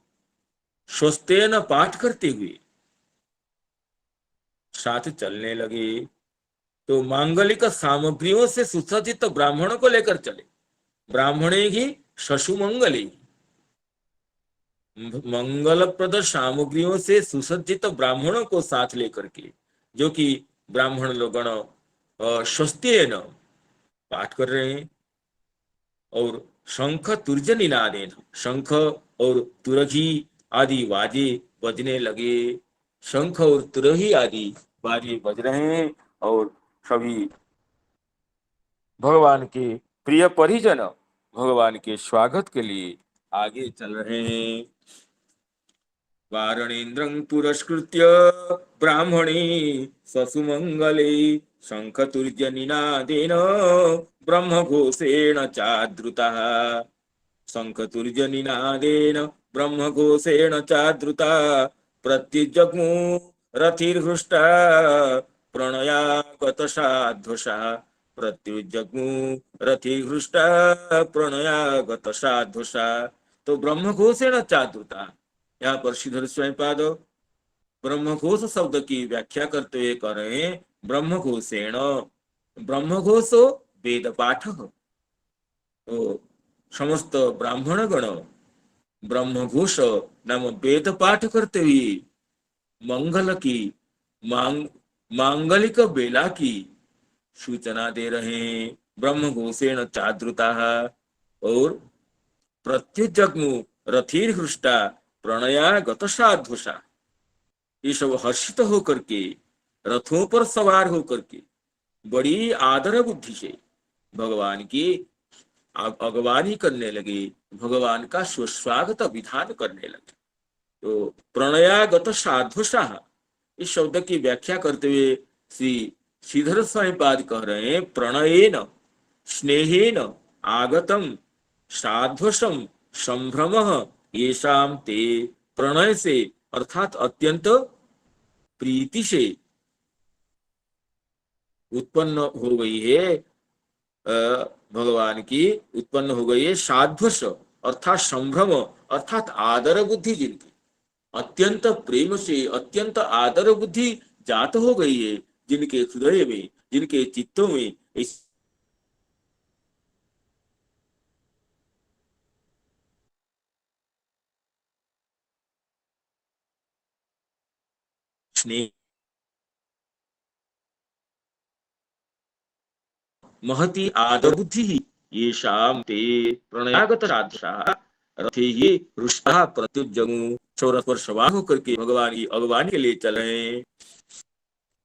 स्वस्तेन पाठ करते हुए साथ चलने लगे। तो मांगलिक सामग्रियों से सुसज्जित ब्राह्मणों को लेकर चले, ब्राह्मणे ही शशुमंगली, मंगलप्रद सामग्रियों से सुसज्जित ब्राह्मणों को साथ लेकर के, जो कि ब्राह्मण लोगण स्वस्त्येन पाठ कर रहे हैं, और शंख तुर्ज निनादेन, शंख और तुरही आदि बाजे बजने लगे। शंख और तुरही आदि बाजे बज रहे हैं और सभी भगवान के प्रिय परिजन भगवान के स्वागत के लिए आगे चल रहे हैं। वारणेन्द्रं पुरस्कृत्य ब्राह्मणे ससुमंगले शंखतुर्जनिनादेन ब्रह्मघोषेण चाद्रुतः। शंखतुर्जनिनादेन ब्रह्मघोषेण चाद्रुता प्रत्युजग्मु रथिर्हृष्टा प्रणयागतसाध्वसा। प्रत्युजग्मु रथिर्हृष्टा प्रणयागतसाध्वसा। तो ब्रह्मघोषेण चाद्रुता, यहाँ पर श्रीधर स्वयंपाद ब्रह्मघोष शब्द की व्याख्या करते हुए कह रहे हैं ब्रह्मघोषेण। ब्रह्मघोषो वेद पाठ, तो समस्त ब्राह्मण गण ब्रह्मघोष नाम वेद पाठ करते हुए मंगल की मांगलिक बेला की सूचना दे रहे हैं। ब्रह्मघोषेण चाद्रुता और प्रत्युजग्मु रथिर्हृष्टा प्रणयागत साध्वसा, ये सब हर्षित होकर के रथों पर सवार होकर के बड़ी आदर बुद्धि से भगवान की अगवानी करने लगे, भगवान का सुस्वागत विधान करने लगे। तो प्रणयागत साध्वसा, इस शब्द की व्याख्या करते हुए श्री श्रीधर स्वामीपाद कह रहे हैं प्रणयेन स्नेहेन आगतम साध्वसम संभ्रमः येषाम ते, प्रणय से अर्थात अत्यंत प्रीति से उत्पन्न हो गई है भगवान की उत्पन्न हो गई है साध्वस अर्थात संभ्रम अर्थात आदर बुद्धि, जिनकी अत्यंत प्रेम से अत्यंत आदर बुद्धि जात हो गई है, जिनके हृदय में जिनके चित्तों में इस स्नेह महती आदर बुद्धि ये शाम ते प्रणयागत साध्वसा रथे ये रुष्टा प्रत्युजगु, चौरथ पर सवार होकर के भगवान की अगवानी के लिए चल रहे हैं।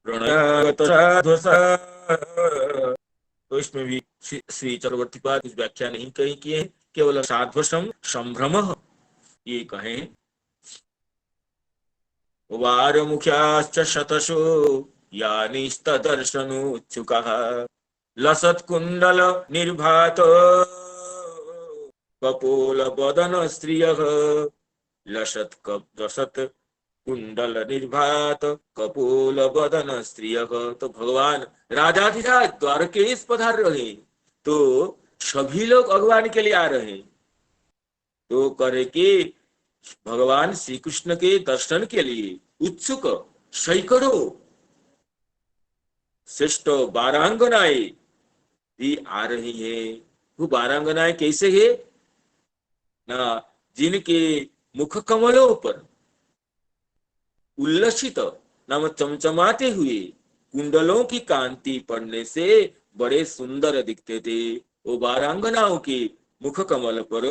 प्रणयागत साध्वसा, तो इसमें भी श्री चक्रवर्ती पाद कुछ व्याख्या नहीं कही किए, केवल साध्वसम संभ्रम ये कहें। वार मुख्याश्च शतशो यानिस्तदर्शनोत्सुकः लसत कुंडल निर्भात कपोल बदन स्त्रियः। लसत कुंडल निर्भात कपोल बदन स्त्रियः, तो भगवान राजाधिराज द्वारकेश पधार रहे, तो सभी लोग भगवान के लिए आ रहे, तो करे कि भगवान श्री कृष्ण के दर्शन के लिए उत्सुक सैकड़ों श्रेष्ठ बारांगनाएं भी आ रही है। वो बारांगनाएं कैसे है ना, जिनके मुख कमलों पर उल्लसित नाम चमचमाते हुए कुंडलों की कांति पड़ने से बड़े सुंदर दिखते थे। वो बारांगनाओं के मुख कमल पर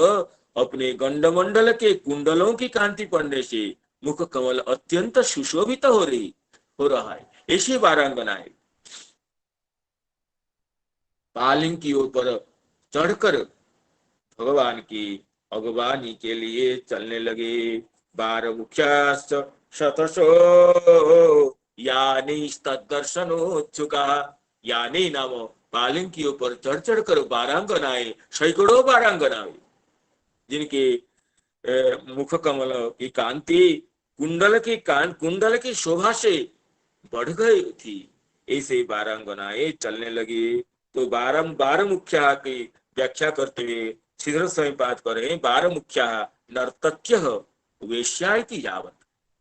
अपने गंडमंडल के कुंडलों की कांति पड़ने से मुख कमल अत्यंत सुशोभित हो रहा है। ऐसी बारांगनाएं पालकियों पर चढ़कर भगवान की अगवानी के लिए चलने लगे। बार मुख्याश्च शतशो यानिस्तदर्शनोत्सुका, यानी नाम पालकियों पर चढ़ चढ़कर बारांगनाएं, सैकड़ों बारांगनाएं जिनके मुख कमल की कांति कुंडल की शोभा से बढ़ गई थी, ऐसे बारांगनाएं चलने लगी। तो बार मुख्या की व्याख्या करते हुए श्रीधर स्वयंपाद कर रहे हैं बार मुख्या नर्तक्य वेश्या इति यावत,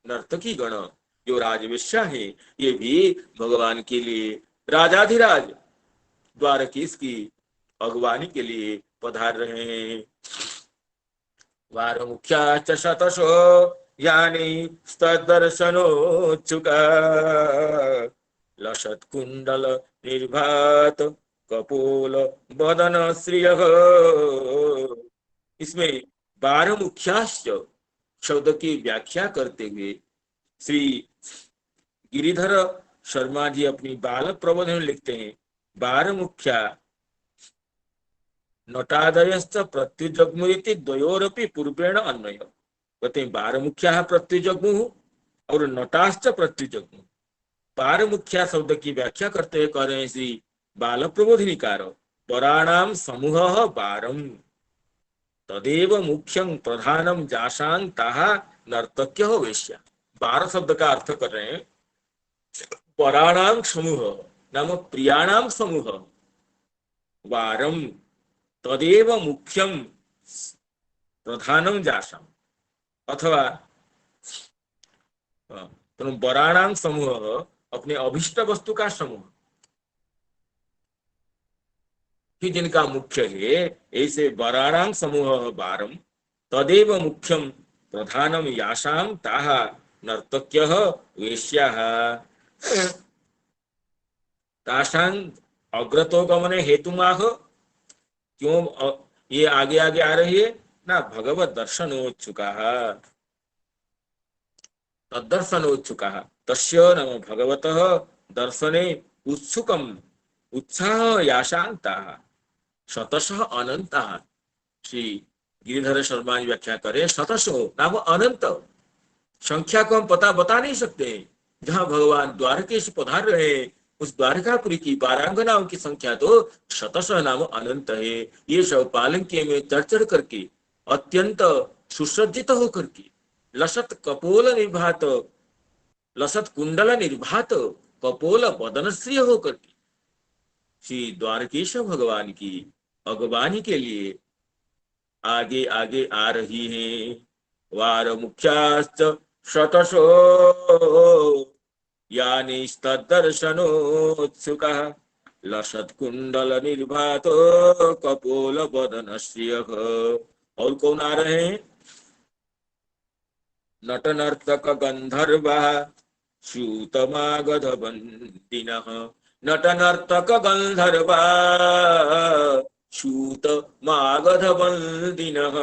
नर्तकी गण जो राजवेश्या है ये भी भगवान के लिए राजाधिराज द्वारकीश की अगवानी के लिए पधार रहे हैं। वार मुख्याश्च शतशो यानि तद्दर्शनोत्सुका लसत्कुण्डल निर्भात कपोल वदन श्रिय। इसमें बारह मुख्याश्च शब्द की व्याख्या करते हुए श्री गिरिधर शर्मा जी अपनी बाल प्रबंध में लिखते हैं, बारह मुख्या नटादयश्च प्रत्युजग्मुरिति द्वयोरपि पूर्वेण अन्वय। कहते हैं बारह मुख्या प्रत्युजग्मु और नटाश्च प्रत्युजग्मु। बारह मुख्या शब्द की व्याख्या करते हुए कह रहे हैं श्री बाल प्रबोधिनीकार, पराणाम समूह बारम तदेव मुख्यं प्रधानम जाशां ताहा नर्तक्य हो वेश्या। बारह शब्द का अर्थ कर रहे हैं, पराणाम समूह नाम प्रियाणाम समूह, वारम तदेव मुख्यम प्रधानम जाशां, अथवा वराणाम समूह अपने अभिष्ट वस्तु का समूह कि जिनका मुख्य है, ऐसे वराणाम समूह बारम तदेव मुख्यम प्रधानम यासाम ताहा नर्तक्य वेश्या तासां अग्रतो गमने हेतुमाह। क्यों ये आगे आगे आ रही है ना, भगवत दर्शनोत्सुका तद्दर्शनोत्सुका तस्य नाम भगवतः दर्शने उत्सुकम उत्साह याशांता शतशः अनंता। श्री गिरिधर शर्मा व्याख्या करे, शतशो नाम अनंत, संख्या को हम पता बता नहीं सकते। जहां भगवान द्वारकेश पधार रहे, उस द्वारकापुरी की बारांगनाओं की संख्या तो शतशः नाम अनंत है। ये सब पालंकी में चढ़ करके अत्यंत सुसज्जित होकर के लसत कपोल निर्भात, लसत कुंडल निर्भात कपोल बदनश्री होकर के श्री द्वारकेश भगवान की अगवानी के लिए आगे आगे आ रही हैं। वार मुख्याश्च शतशो यानिस्तद्दर्शनोत्सुकः लसत्कुंडल निर्भातो कपोल बदनश्रियः। और कौन आ रहे हैं? नट नर्तक गंधर्वः शूतमागधबन्दिनः, नट नर्तक गंधर्वः शूतमागधबन्दिनः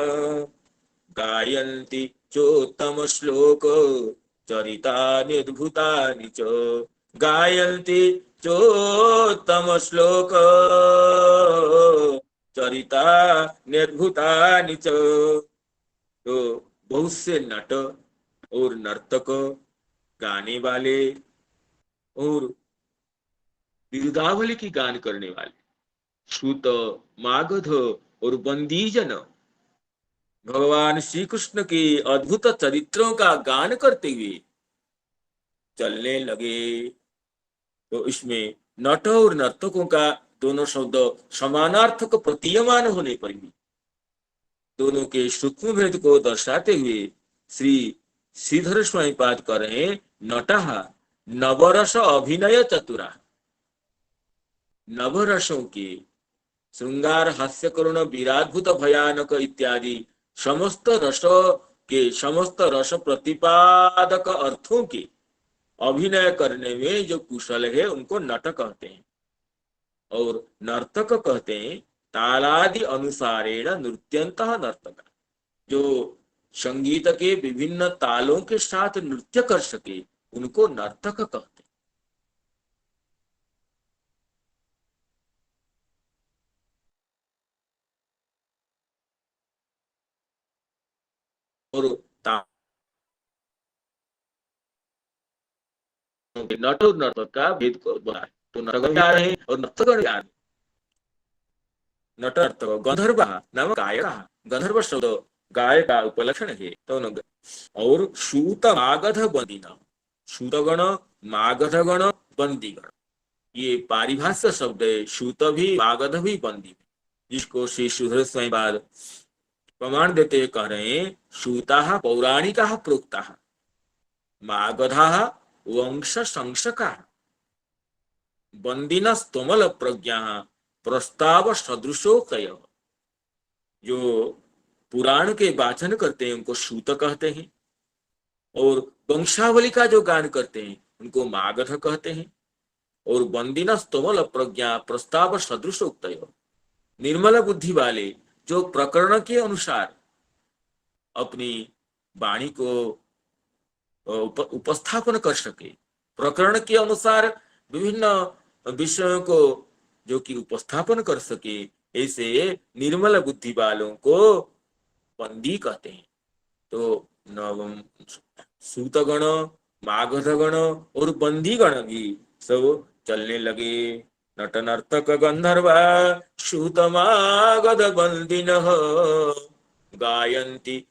गायन्ति चोत्तम श्लोक चरितानि अद्भुतानि च, गायन्ति चोत्तम श्लोक चरितानि अद्भुतानि च। तो बहुत से नट और नर्तक, गाने वाले और बिरुदावली की गान करने वाले, श्रुत मागध और बंदीजन भगवान श्री कृष्ण के अद्भुत चरित्रों का गान करते हुए चलने लगे। तो इसमें नट और नर्तकों का दोनों शब्द समानार्थक प्रतीयमान होने पर भी दोनों के सूक्ष्म भेद को दर्शाते हुए श्री श्रीधर स्वामी पाद कर रहे हैं, नटः नवरस अभिनय चतुरा। नवरसों के श्रृंगार, हास्य, करुण, वीराद्भुत, भयानक इत्यादि समस्त रस के, समस्त रस प्रतिपादक अर्थों के अभिनय करने में जो कुशल है उनको नट कहते हैं। और नर्तक कहते हैं तालादि अनुसारेण नृत्यंतः नर्तक, जो संगीत के विभिन्न तालों के साथ नृत्य कर सके उनको नर्तक कहते हैं। और नट और नर्तक का भेद को बताया। तो नर्तक भी आ रहे हैं और नर्तक भी आ रहे हैं। नट नर्तक गंधर्व नाम गायक, गंधर्व शब्द गाय का उपलक्षण है। तो और शूत मागध बंदीना, शूतगण, मागधगण, बंदीगण, ये पारिभाष्य शब्द है। शूत भी, मागध भी, बंदी भी, जिसको श्री श्रीधर स्वामी पाद प्रमाण देते कह रहे हैं, शूता पौराणिका प्रोक्ता, मागधा वंश संशका, बंदिना स्तमल प्रज्ञा प्रस्ताव सदृशो कय। जो पुराण के वाचन करते हैं उनको सूत कहते हैं, और वंशावली का जो गान करते हैं उनको मागध कहते हैं, और वंदिना स्तोमल प्रज्ञा प्रस्ताव सदृश उक्त निर्मल बुद्धि वाले जो प्रकरण के अनुसार अपनी वाणी को उपस्थापन कर सके, प्रकरण के अनुसार विभिन्न विषयों को जो कि उपस्थापन कर सके, ऐसे निर्मल बुद्धि वालों को बंदी कहते हैं। तो सूतगण, मागधगण और बंदीगण भी सब चलने लगे। नट नर्तक गंधर्वा सूत मागध बंदिनः गायन्ति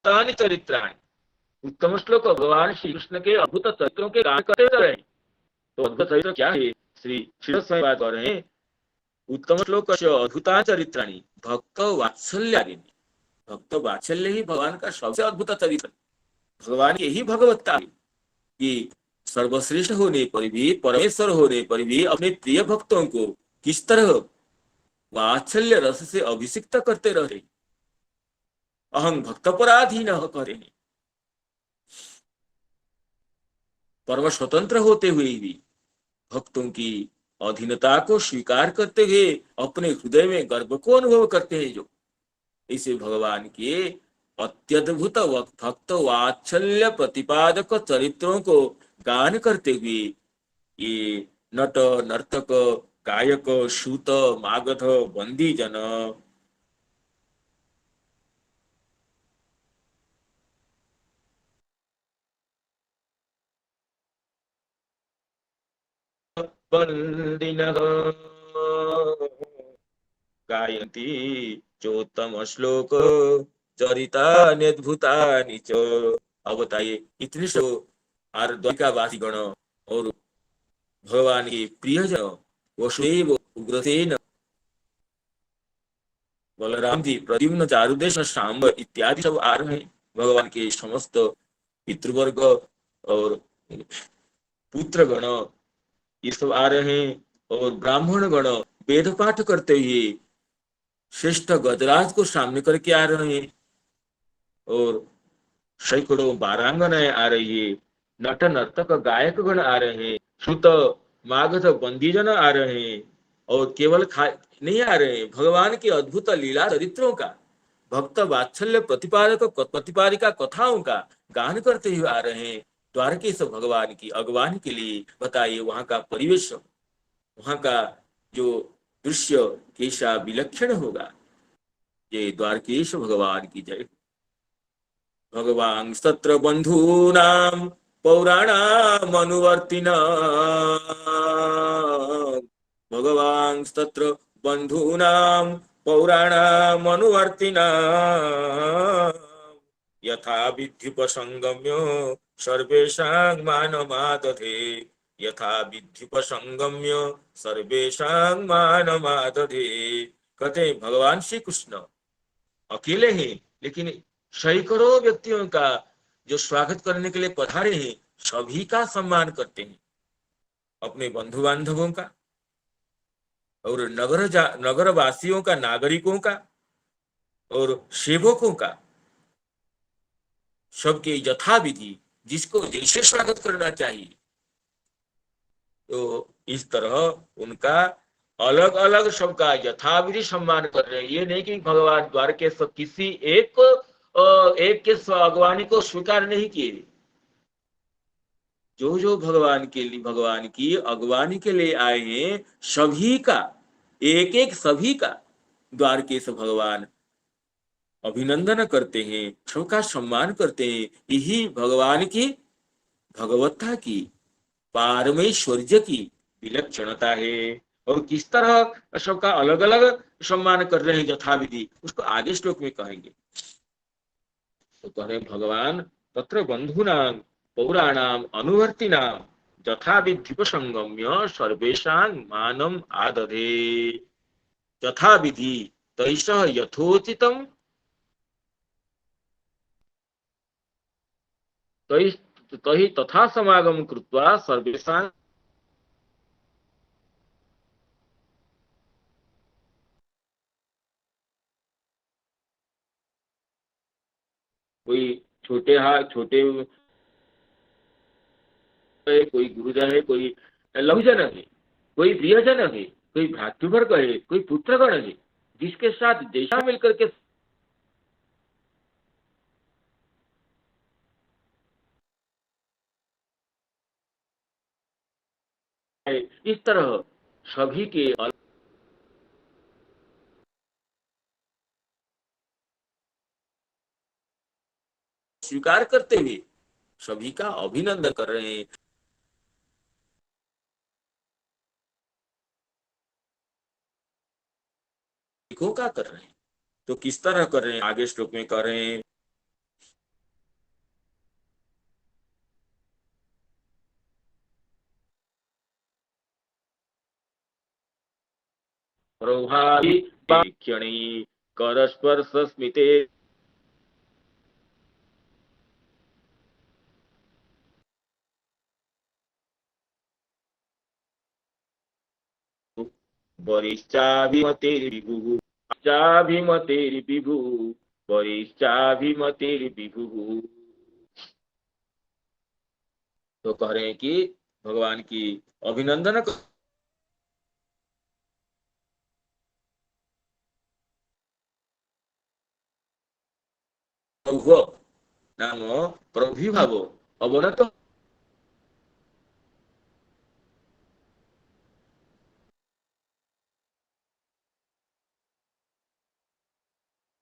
चरित्राणि। उत्तम श्लोक भगवान श्री कृष्ण के अद्भुत चरित्रों के गान करते रहे। तो अद्भुत चरित्र क्या है? श्री श्री बात कर रहे हैं, उत्तम श्लोक अद्भुता चरित्राणि भक्त वात्सल्यादिनी। भक्त वात्सल्य ही भगवान का सबसे अद्भुत चरित्र। भगवान यही भगवत्ता है कि सर्वश्रेष्ठ होने पर भी, परमेश्वर होने पर भी अपने प्रिय भक्तों को किस तरह वात्सल्य रस से अभिषिक्त करते रहे। अहं भक्तपराधीन करे, परम स्वतंत्र होते हुए भी भक्तों की अधीनता को स्वीकार करते हुए अपने हृदय में गर्व को अनुभव करते हैं। जो इसे भगवान के अत्यद्भुत भक्त वात्सल्य प्रतिपादक चरित्रों को गान करते हुए ये नट नर्तक गायक सूत मागध बंदी जन बंदिनः गायन्ति चोत्तम श्लोक चरितानि अद्भुतानि च। अब बताइए, इतने सो आर द्वारिकावासी गण और भगवान के प्रियजन वसुदेव, उग्रसेन, बलराम जी, प्रद्युम्न, चारुदेश, सांब इत्यादि सब आ रहे हैं। भगवान के समस्त पितृवर्ग और पुत्र गण ये सब आ रहे हैं, और ब्राह्मण गण वेद पाठ करते हुए श्रेष्ठ गजराज को सामने करके आ रहे हैं, और सैकड़ों बारांगनाएं आ रही है, नट नर्तक गायक गण आ रहे हैं, श्रुत मागध बंदीजन आ रहे हैं, और केवल नहीं आ रहे हैं, भगवान के अद्भुत लीला चरित्रों का, भक्त वात्सल्य प्रतिपादिका कथाओं का गान करते हुए आ रहे हैं। द्वारकेश भगवान की अगवान के लिए बताइए वहां का परिवेश, वहां का जो दृश्य कैसा विलक्षण होगा। ये द्वारकेश भगवान की जय। भगवान सत्र बंधूनां पौराणाम अनुवर्तिना, भगवान सत्र बंधूनां पौराणाम अनुवर्तिना यथा विद्युपसंगम्यो सर्वेषां मानमादधे, यथा विद्युपसंगम्य सर्वेषां मानमादधे। कहते भगवान श्री कृष्ण अकेले हैं, लेकिन सैकड़ों व्यक्तियों का जो स्वागत करने के लिए पधारे हैं, सभी का सम्मान करते हैं। अपने बंधु बांधवों का और नगर वासियों का, नागरिकों का और सेवकों का, सबके यथाविधि जिसको जैसे स्वागत करना चाहिए, तो इस तरह उनका अलग अलग सबका यथाविधि सम्मान कर रहे हैं। ये नहीं कि भगवान द्वारकेश किसी एक के अगवानी को स्वीकार नहीं किए। जो जो भगवान की अगवानी के लिए आए हैं, सभी का एक एक सभी का द्वारकेश भगवान अभिनंदन करते हैं, सबका सम्मान करते हैं। यही भगवान की भगवत्ता की, पारमेश्वर्य की विलक्षणता है। और किस तरह सबका अलग अलग सम्मान कर रहे हैं यथाविधि, उसको आगे श्लोक में कहेंगे। तो कह रहे भगवान तत्र बंधूनां पौराणाम अनुवर्तिनां यथा विद्युपसंगम्य सर्वेषां मानम आदधे, यथा विधि तैषः यथोचितम तहि तथा समागम कृत्वा सर्वेषां कोई छोटे है, कोई गुरुजन है, कोई लघुजन है, कोई प्रियजन है, कोई भ्रातृवर्ग है, कोई पुत्रगण है, जिसके साथ जैसा मिलकर के इस तरह सभी के स्वीकार करते हुए सभी का अभिनंदन कर रहे हैं। देखो क्या कर रहे हैं, तो किस तरह कर रहे हैं, आगे श्लोक में कर रहे हैं। क्षणी करस्पर्श स्मिते वरिश्चाभिमतेर्विभुः चाभिमतेर्विभुः वरिश्चाभिमतेर्विभुः। तो कह रहे हैं कि भगवान की अभिनंदन नाम प्रभिभाव अवनत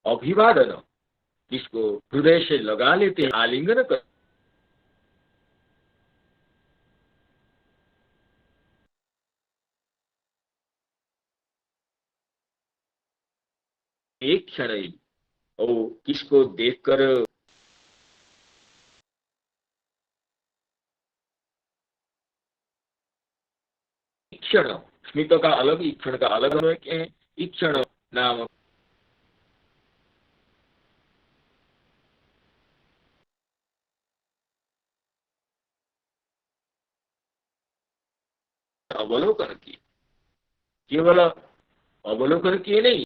अभिवादन, इसको हृदय से लगा लेते हैं, आलिंगन कर एक क्षण ही और किसको देखकर क्षण, स्मित का अलग, ईक्षण का अलग है। ईक्षण नाम अवलोकन की, केवल अवलोकन किए नहीं,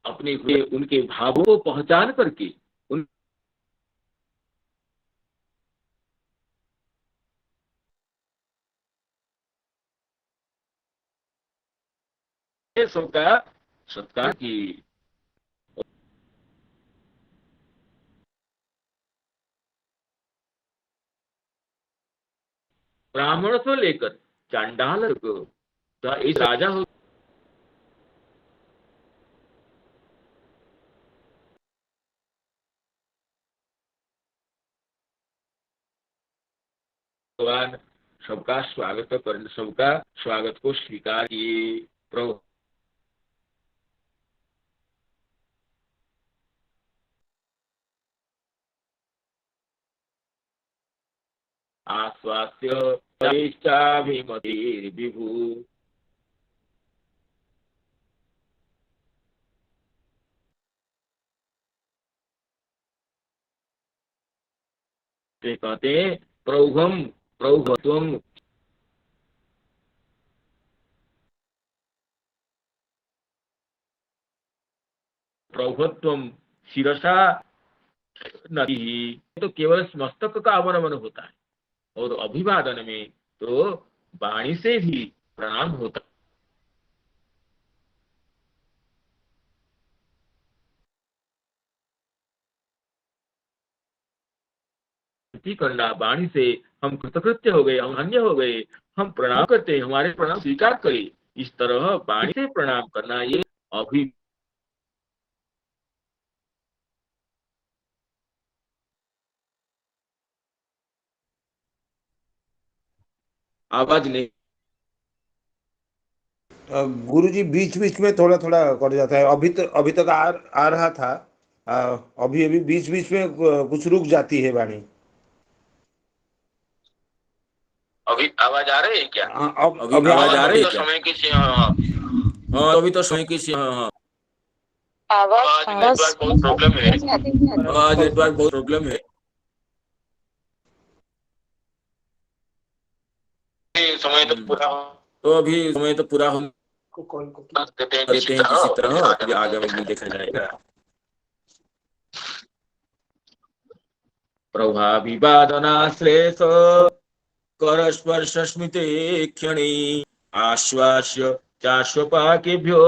अपने हुए उनके भावों को पहचान करके उन सबका सत्कार की। ब्राह्मण से लेकर चांडाल को इस राजा हो भगवान सबका स्वागत कर, सबका स्वागत को स्वीकार किए। प्रभु आश्वास्य विभु कहते हैं प्रौघम प्रौघत्वम, प्रौघत्वम शिरसा नहीं, तो केवल मस्तक का अवनमन होता है, और अभिवादन में तो वाणी से भी प्रणाम होता है। करना वाणी से हम कृतकृत्य हो गए, हम अन्य हो गए, हम प्रणाम करते हैं, हमारे प्रणाम स्वीकार करें, इस तरह वाणी से प्रणाम करना ये अभी आवाज नहीं। गुरुजी बीच बीच में थोड़ा थोड़ा कट जाता है, अभी तक आ रहा था, अभी अभी बीच बीच में कुछ रुक जाती है वाणी। अभी आवाज आ रही है क्या? हाँ, अभी अभी आवाज आ रही तो है क्या? समय की हाँ हाँ, अभी तो समय की हाँ हाँ आज नेटवर्क बहुत प्रॉब्लम है। आज नेटवर्क बहुत प्रॉब्लम है। ये समय तो पूरा तो अभी समय तो पूरा हम कर देते हैं देते हैं किसी तरह, फिर आगे में देखा जाएगा। प्रभाविवादनाश्लेष करस्पर्शस्मिते क्षणे आश्वास्य चाश्वपाकेभ्यो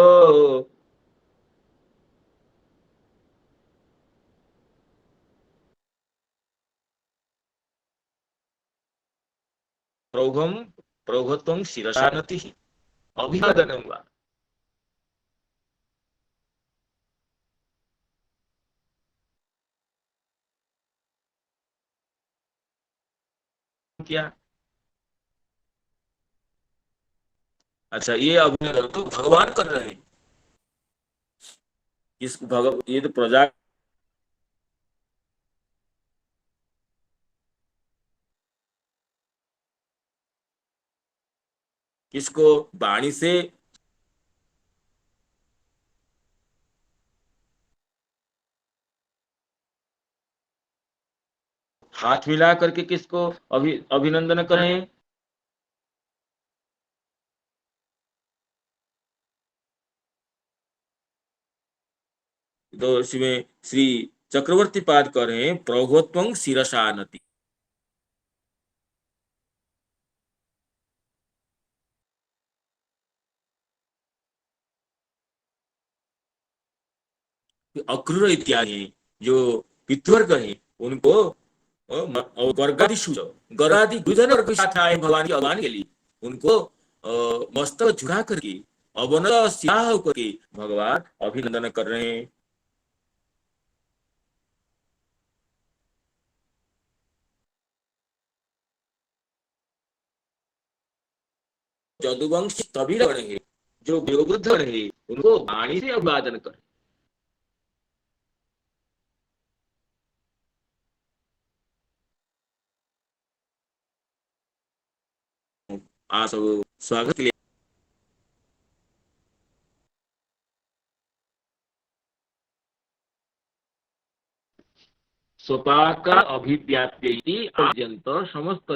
प्रौघम प्रौघत्वं शिरसा नतिः अभिवादनं वा। क्या? अच्छा, ये अभिनंदन तो भगवान कर रहे हैं। इस ये तो प्रजा किसको वाणी से हाथ मिला करके किसको अभिनंदन करें? तो इसमें श्री चक्रवर्ती पाद कर रहे हैं प्रौघोत्वं शिरसानति। अक्रूर इत्यादि जो पितृवर्ग है उनको और गर्गादि गुजर वर्ग के साथ आए भगवान के आह्वान के लिए उनको मस्तक झुका करके अवनत सियाह होकर के भगवान अभिनंदन कर रहे हैं। जदुवंश तभी रहे जो वयोवृद्ध रहे उनको वाणी से अभिवादन कर। आप सब स्वागत के लिए स्वपाका अभिव्याप्ति पर्यंत समस्त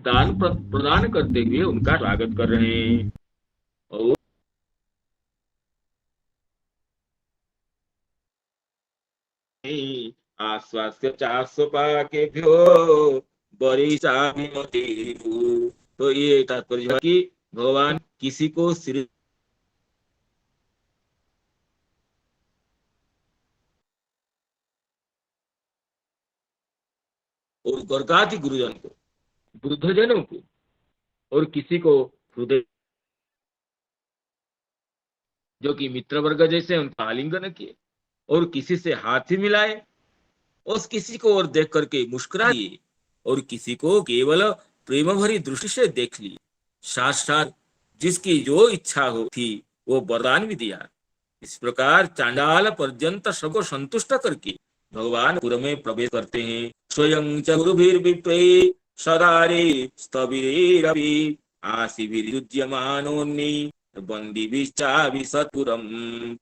दान प्रदान करते हुए उनका स्वागत कर रहे हैं। और आश्वास्य चास्वपाकेभ्यो बरिशाभिमतिः। तो ये तात्पर्य है कि भगवान किसी को सिर और गर्गाति गुरुजन को वृद्धजनों को और किसी को हृदय जो कि मित्र वर्ग जैसे उनका आलिंगन किए और किसी से हाथ ही मिलाए उस किसी को और देख करके मुस्कुरा दिए और किसी को केवल प्रेम भरी दृष्टि से देख ली। साथ साथ जिसकी जो इच्छा हो थी वो वरदान भी दिया। इस प्रकार चांडाल पर्यंत सबको संतुष्ट करके भगवान पुर में प्रवेश करते हैं। स्वयं च गुरुभिर्विप्रै सदारे स्तविरपि आशिभिर्युज्यमानोन्नि बन्दिभिश्चाभिसत्पुरम्।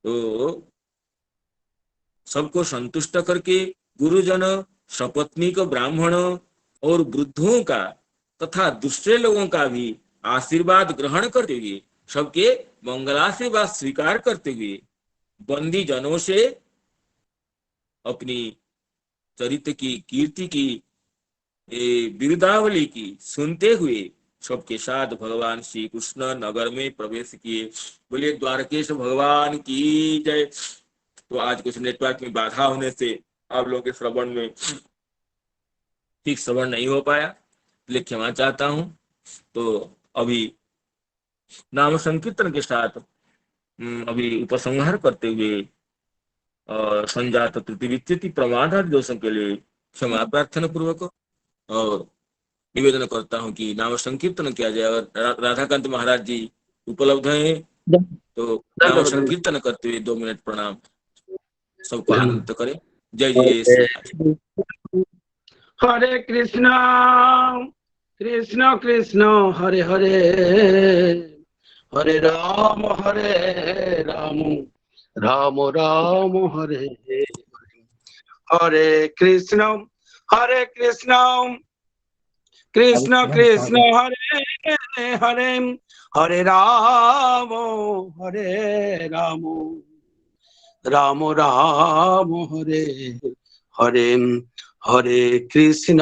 तो सबको संतुष्ट करके गुरुजन सपत्नीक ब्राह्मण और वृद्धों का तथा दूसरे लोगों का भी आशीर्वाद ग्रहण करते हुए सबके मंगलाशीर्वाद स्वीकार करते हुए बंदी जनों से अपनी चरित्र की कीर्ति की बिरुदावली की सुनते हुए सबके साथ भगवान श्री कृष्ण नगर में प्रवेश किए। बोलिए द्वारकेश भगवान की जय। तो आज कुछ नेटवर्क में बाधा होने से आप लोगों के श्रवण में ठीक श्रवण नहीं हो पाया, इसलिए क्षमा चाहता हूं। तो अभी नाम संकीर्तन के साथ अभी उपसंहार करते हुए संजात त्रुटि विच्युति प्रमादादि दोषों के लिए क्षमा प्रार्थना पूर्वक और निवेदन करता हूं कि नाम संकीर्तन किया जाए। और राधाकांत महाराज जी उपलब्ध हैं, तो नाम संकीर्तन करते हुए 2 मिनट प्रणाम सबको आनंदित करें। जय जय श्री राम। हरे कृष्णा कृष्ण कृष्ण हरे हरे हरे राम राम राम हरे हरे कृष्ण कृष्ण कृष्ण हरे हरे हरे राम राम राम हरे हरे हरे कृष्ण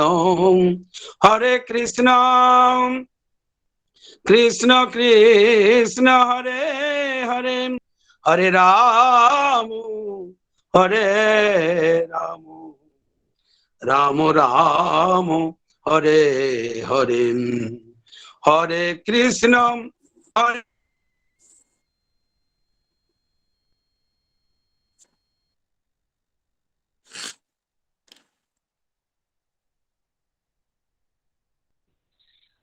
कृष्ण कृष्ण हरे हरे हरे राम राम राम हरे हरे हरे कृष्ण हरे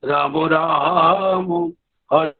राम राम हरे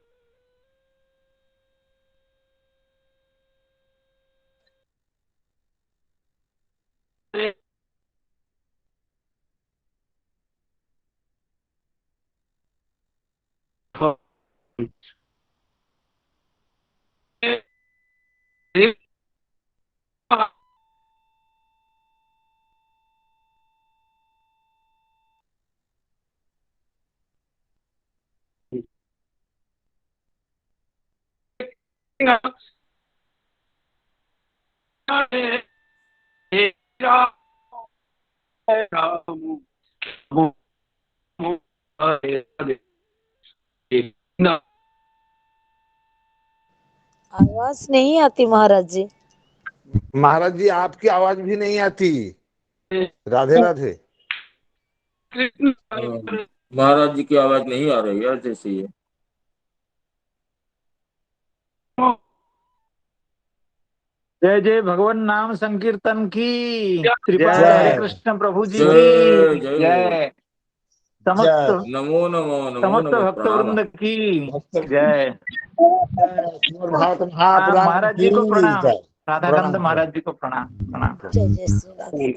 आवाज नहीं आती महाराज जी। महाराज जी आपकी आवाज भी नहीं आती। राधे राधे। महाराज जी की आवाज नहीं आ रही है जैसे ही। जय जय भगवान नाम संकीर्तन की कृपा जय। हरे कृष्ण प्रभु जी की जय जय हो। जय। समस्त नमो नमो नमो समस्त नमो भक्त प्रणाम। वृंद की जय। श्रीमद् भागवत महापुराण महाराज जी को की प्रणाम। जय। राधाकांत प्रणाम। महाराज जी को प्रणाम प्रणाम। जय जय श्री राधे राधे।